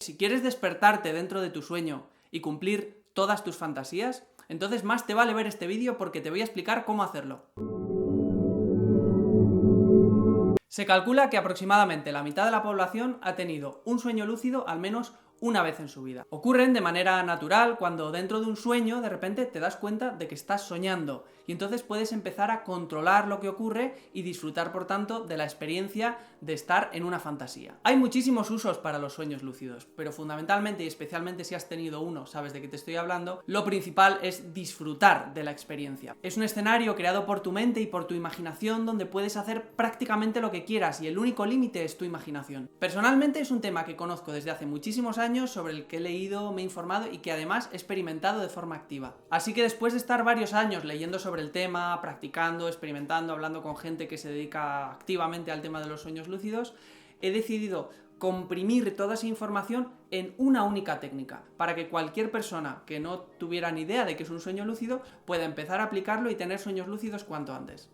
Si quieres despertarte dentro de tu sueño y cumplir todas tus fantasías, entonces más te vale ver este vídeo porque te voy a explicar cómo hacerlo. Se calcula que aproximadamente la mitad de la población ha tenido un sueño lúcido al menos una vez en su vida. Ocurren de manera natural cuando dentro de un sueño de repente te das cuenta de que estás soñando y entonces puedes empezar a controlar lo que ocurre y disfrutar por tanto de la experiencia de estar en una fantasía. Hay muchísimos usos para los sueños lúcidos, pero fundamentalmente y especialmente si has tenido uno, sabes de qué te estoy hablando, lo principal es disfrutar de la experiencia. Es un escenario creado por tu mente y por tu imaginación donde puedes hacer prácticamente lo que quieras y el único límite es tu imaginación. Personalmente es un tema que conozco desde hace muchísimos años, sobre el que he leído, me he informado y que además he experimentado de forma activa. Así que después de estar varios años leyendo sobre el tema, practicando, experimentando, hablando con gente que se dedica activamente al tema de los sueños lúcidos, he decidido comprimir toda esa información en una única técnica, para que cualquier persona que no tuviera ni idea de que es un sueño lúcido pueda empezar a aplicarlo y tener sueños lúcidos cuanto antes.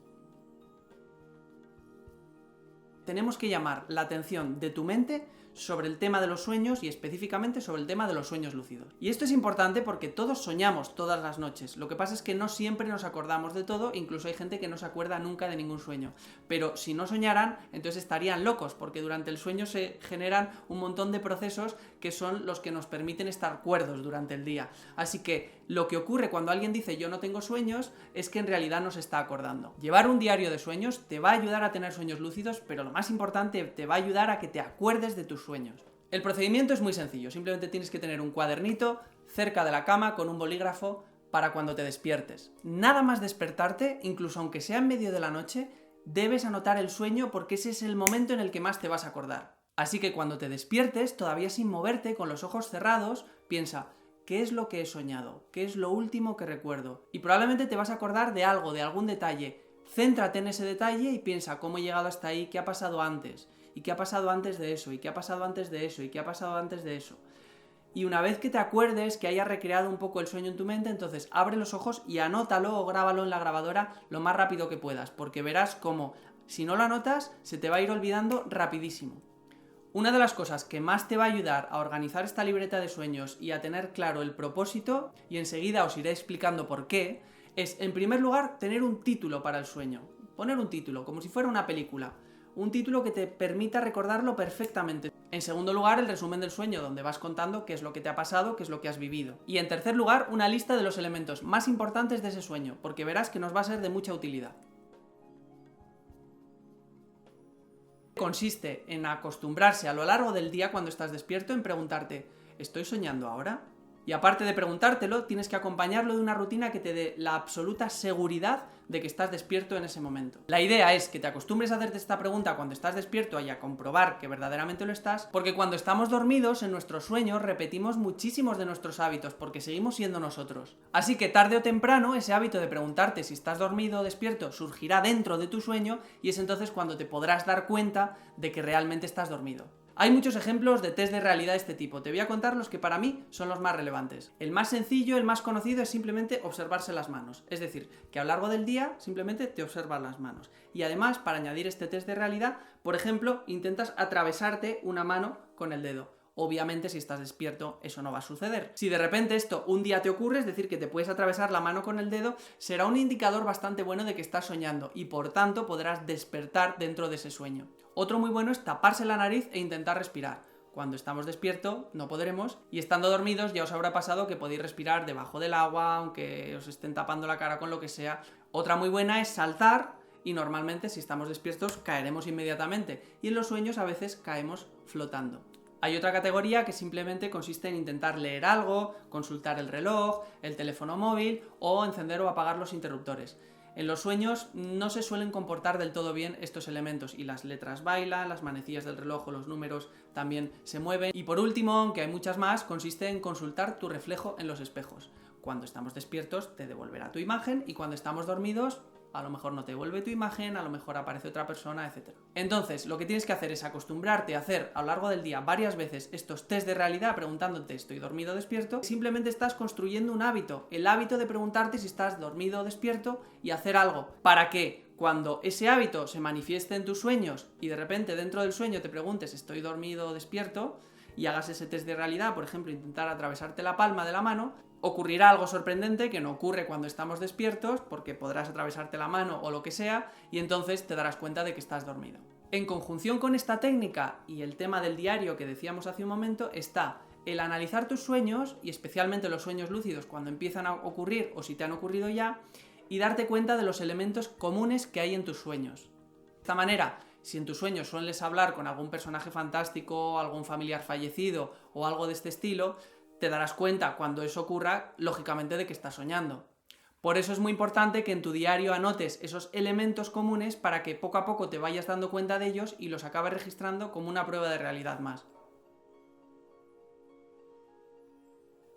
Tenemos que llamar la atención de tu mente sobre el tema de los sueños y específicamente sobre el tema de los sueños lúcidos. Y esto es importante porque todos soñamos todas las noches. Lo que pasa es que no siempre nos acordamos de todo, incluso hay gente que no se acuerda nunca de ningún sueño. Pero si no soñaran, entonces estarían locos, porque durante el sueño se generan un montón de procesos que son los que nos permiten estar cuerdos durante el día. Así que lo que ocurre cuando alguien dice yo no tengo sueños es que en realidad no se está acordando. Llevar un diario de sueños te va a ayudar a tener sueños lúcidos, pero lo más importante, te va a ayudar a que te acuerdes de tus sueños. El procedimiento es muy sencillo, simplemente tienes que tener un cuadernito cerca de la cama con un bolígrafo para cuando te despiertes. Nada más despertarte, incluso aunque sea en medio de la noche, debes anotar el sueño porque ese es el momento en el que más te vas a acordar. Así que cuando te despiertes, todavía sin moverte, con los ojos cerrados, piensa: ¿qué es lo que he soñado? ¿Qué es lo último que recuerdo? Y probablemente te vas a acordar de algo, de algún detalle. Céntrate en ese detalle y piensa cómo he llegado hasta ahí, qué ha pasado antes, y qué ha pasado antes de eso, y qué ha pasado antes de eso, y qué ha pasado antes de eso. Y una vez que te acuerdes, que hayas recreado un poco el sueño en tu mente, entonces abre los ojos y anótalo o grábalo en la grabadora lo más rápido que puedas, porque verás cómo, si no lo anotas, se te va a ir olvidando rapidísimo. Una de las cosas que más te va a ayudar a organizar esta libreta de sueños y a tener claro el propósito, y enseguida os iré explicando por qué, es, en primer lugar, tener un título para el sueño. Poner un título, como si fuera una película. Un título que te permita recordarlo perfectamente. En segundo lugar, el resumen del sueño, donde vas contando qué es lo que te ha pasado, qué es lo que has vivido. Y en tercer lugar, una lista de los elementos más importantes de ese sueño, porque verás que nos va a ser de mucha utilidad. Consiste en acostumbrarse a lo largo del día, cuando estás despierto, en preguntarte: ¿estoy soñando ahora? Y aparte de preguntártelo, tienes que acompañarlo de una rutina que te dé la absoluta seguridad de que estás despierto en ese momento. La idea es que te acostumbres a hacerte esta pregunta cuando estás despierto y a comprobar que verdaderamente lo estás, porque cuando estamos dormidos, en nuestros sueños, repetimos muchísimos de nuestros hábitos, porque seguimos siendo nosotros. Así que tarde o temprano, ese hábito de preguntarte si estás dormido o despierto surgirá dentro de tu sueño y es entonces cuando te podrás dar cuenta de que realmente estás dormido. Hay muchos ejemplos de test de realidad de este tipo, te voy a contar los que para mí son los más relevantes. El más sencillo, el más conocido es simplemente observarse las manos, es decir, que a lo largo del día simplemente te observas las manos. Y además, para añadir este test de realidad, por ejemplo, intentas atravesarte una mano con el dedo. Obviamente, si estás despierto, eso no va a suceder. Si de repente esto un día te ocurre, es decir, que te puedes atravesar la mano con el dedo, será un indicador bastante bueno de que estás soñando y por tanto podrás despertar dentro de ese sueño. Otro muy bueno es taparse la nariz e intentar respirar. Cuando estamos despiertos no podremos, y estando dormidos ya os habrá pasado que podéis respirar debajo del agua, aunque os estén tapando la cara con lo que sea. Otra muy buena es saltar, y normalmente si estamos despiertos caeremos inmediatamente, y en los sueños a veces caemos flotando. Hay otra categoría que simplemente consiste en intentar leer algo, consultar el reloj, el teléfono móvil o encender o apagar los interruptores. En los sueños no se suelen comportar del todo bien estos elementos y las letras bailan, las manecillas del reloj o los números también se mueven. Y por último, aunque hay muchas más, consiste en consultar tu reflejo en los espejos. Cuando estamos despiertos te devolverá tu imagen y cuando estamos dormidos a lo mejor no te devuelve tu imagen, a lo mejor aparece otra persona, etc. Entonces, lo que tienes que hacer es acostumbrarte a hacer a lo largo del día varias veces estos test de realidad preguntándote ¿estoy dormido o despierto? Simplemente estás construyendo un hábito, el hábito de preguntarte si estás dormido o despierto y hacer algo para que cuando ese hábito se manifieste en tus sueños y de repente dentro del sueño te preguntes ¿estoy dormido o despierto?, y hagas ese test de realidad, por ejemplo, intentar atravesarte la palma de la mano, ocurrirá algo sorprendente que no ocurre cuando estamos despiertos, porque podrás atravesarte la mano o lo que sea, y entonces te darás cuenta de que estás dormido. En conjunción con esta técnica y el tema del diario que decíamos hace un momento, está el analizar tus sueños, y especialmente los sueños lúcidos cuando empiezan a ocurrir o si te han ocurrido ya, y darte cuenta de los elementos comunes que hay en tus sueños. De esta manera, si en tus sueños sueles hablar con algún personaje fantástico, algún familiar fallecido o algo de este estilo, te darás cuenta cuando eso ocurra, lógicamente, de que estás soñando. Por eso es muy importante que en tu diario anotes esos elementos comunes para que poco a poco te vayas dando cuenta de ellos y los acabes registrando como una prueba de realidad más.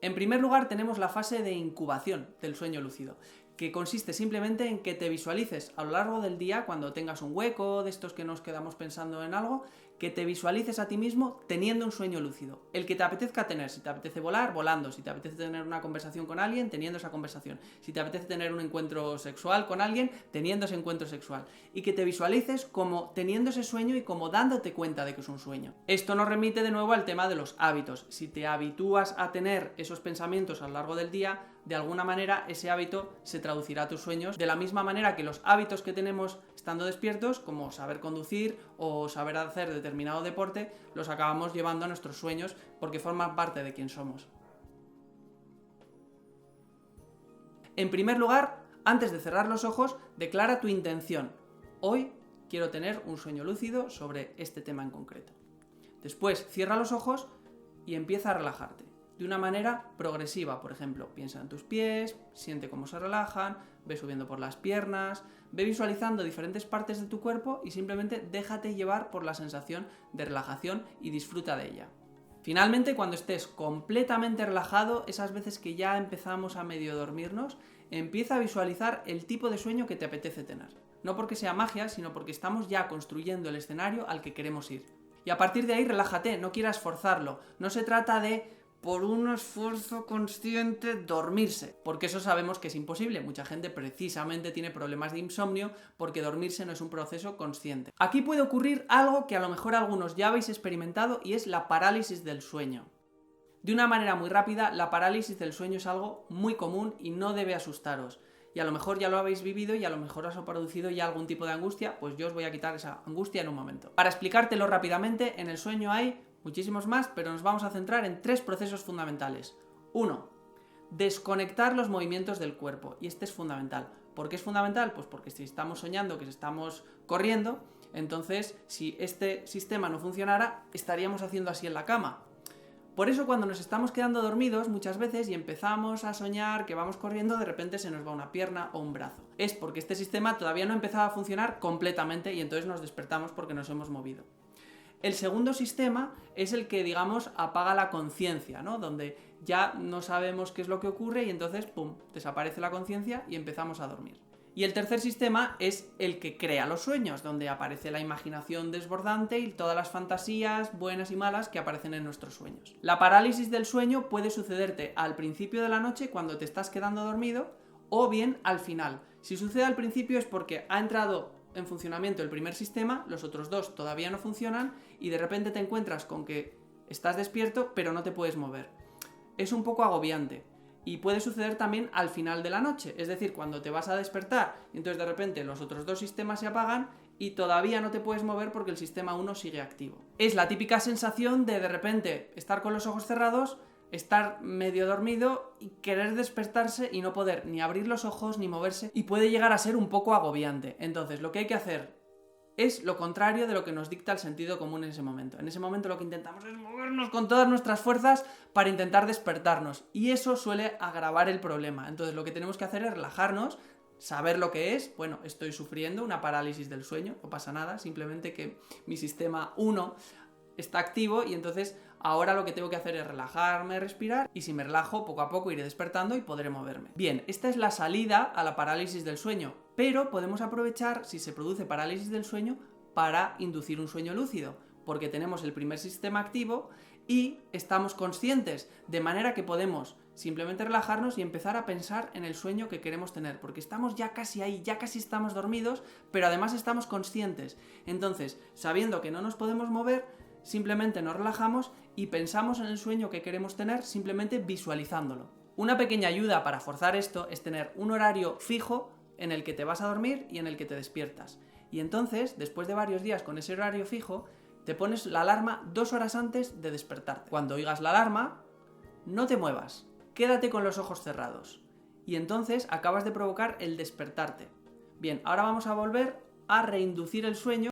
En primer lugar tenemos la fase de incubación del sueño lúcido, que consiste simplemente en que te visualices a lo largo del día, cuando tengas un hueco de estos que nos quedamos pensando en algo, que te visualices a ti mismo teniendo un sueño lúcido, el que te apetezca tener. Si te apetece volar, volando; si te apetece tener una conversación con alguien, teniendo esa conversación; si te apetece tener un encuentro sexual con alguien, teniendo ese encuentro sexual, y que te visualices como teniendo ese sueño y como dándote cuenta de que es un sueño. Esto nos remite de nuevo al tema de los hábitos. Si te habitúas a tener esos pensamientos a lo largo del día, de alguna manera ese hábito se traducirá a tus sueños, de la misma manera que los hábitos que tenemos estando despiertos, como saber conducir o saber hacer determinado deporte, los acabamos llevando a nuestros sueños porque forman parte de quién somos. En primer lugar, antes de cerrar los ojos, declara tu intención. Hoy quiero tener un sueño lúcido sobre este tema en concreto. Después, cierra los ojos y empieza a relajarte. De una manera progresiva, por ejemplo, piensa en tus pies, siente cómo se relajan, ve subiendo por las piernas, ve visualizando diferentes partes de tu cuerpo y simplemente déjate llevar por la sensación de relajación y disfruta de ella. Finalmente, cuando estés completamente relajado, esas veces que ya empezamos a medio dormirnos, empieza a visualizar el tipo de sueño que te apetece tener. No porque sea magia, sino porque estamos ya construyendo el escenario al que queremos ir. Y a partir de ahí, relájate, no quieras forzarlo. No se trata de, por un esfuerzo consciente, dormirse, porque eso sabemos que es imposible. Mucha gente precisamente tiene problemas de insomnio porque dormirse no es un proceso consciente. Aquí puede ocurrir algo que a lo mejor algunos ya habéis experimentado, y es la parálisis del sueño. De una manera muy rápida, la parálisis del sueño es algo muy común y no debe asustaros. Y a lo mejor ya lo habéis vivido y a lo mejor os ha producido ya algún tipo de angustia, pues yo os voy a quitar esa angustia en un momento. Para explicártelo rápidamente, en el sueño hay muchísimos más, pero nos vamos a centrar en 3 procesos fundamentales. 1. Desconectar los movimientos del cuerpo, y este es fundamental. ¿Por qué es fundamental? Pues porque si estamos soñando que estamos corriendo, entonces si este sistema no funcionara, estaríamos haciendo así en la cama. Por eso cuando nos estamos quedando dormidos muchas veces y empezamos a soñar que vamos corriendo, de repente se nos va una pierna o un brazo. Es porque este sistema todavía no empezaba a funcionar completamente y entonces nos despertamos porque nos hemos movido. El segundo sistema es el que, digamos, apaga la conciencia, ¿no? Donde ya no sabemos qué es lo que ocurre y entonces, ¡pum!, desaparece la conciencia y empezamos a dormir. Y el tercer sistema es el que crea los sueños, donde aparece la imaginación desbordante y todas las fantasías buenas y malas que aparecen en nuestros sueños. La parálisis del sueño puede sucederte al principio de la noche cuando te estás quedando dormido, o bien al final. Si sucede al principio es porque ha entrado en funcionamiento el primer sistema, los otros 2 todavía no funcionan y de repente te encuentras con que estás despierto pero no te puedes mover. Es un poco agobiante. Y puede suceder también al final de la noche, es decir, cuando te vas a despertar y entonces de repente los otros 2 sistemas se apagan y todavía no te puedes mover porque el sistema 1 sigue activo. Es la típica sensación de repente estar con los ojos cerrados, estar medio dormido y querer despertarse y no poder ni abrir los ojos ni moverse, y puede llegar a ser un poco agobiante. Entonces lo que hay que hacer es lo contrario de lo que nos dicta el sentido común en ese momento. En ese momento lo que intentamos es movernos con todas nuestras fuerzas para intentar despertarnos, y eso suele agravar el problema. Entonces lo que tenemos que hacer es relajarnos, saber lo que es. Bueno, estoy sufriendo una parálisis del sueño, no pasa nada, simplemente que mi sistema 1 está activo y entonces ahora lo que tengo que hacer es relajarme, respirar, y si me relajo, poco a poco iré despertando y podré moverme. Bien, esta es la salida a la parálisis del sueño, pero podemos aprovechar, si se produce parálisis del sueño, para inducir un sueño lúcido, porque tenemos el primer sistema activo y estamos conscientes, de manera que podemos simplemente relajarnos y empezar a pensar en el sueño que queremos tener, porque estamos ya casi ahí, ya casi estamos dormidos, pero además estamos conscientes. Entonces, sabiendo que no nos podemos mover, simplemente nos relajamos y pensamos en el sueño que queremos tener simplemente visualizándolo. Una pequeña ayuda para forzar esto es tener un horario fijo en el que te vas a dormir y en el que te despiertas. Y entonces, después de varios días con ese horario fijo, te pones la alarma 2 horas antes de despertarte. Cuando oigas la alarma, no te muevas, quédate con los ojos cerrados. Y entonces acabas de provocar el despertarte. Bien, ahora vamos a volver a reinducir el sueño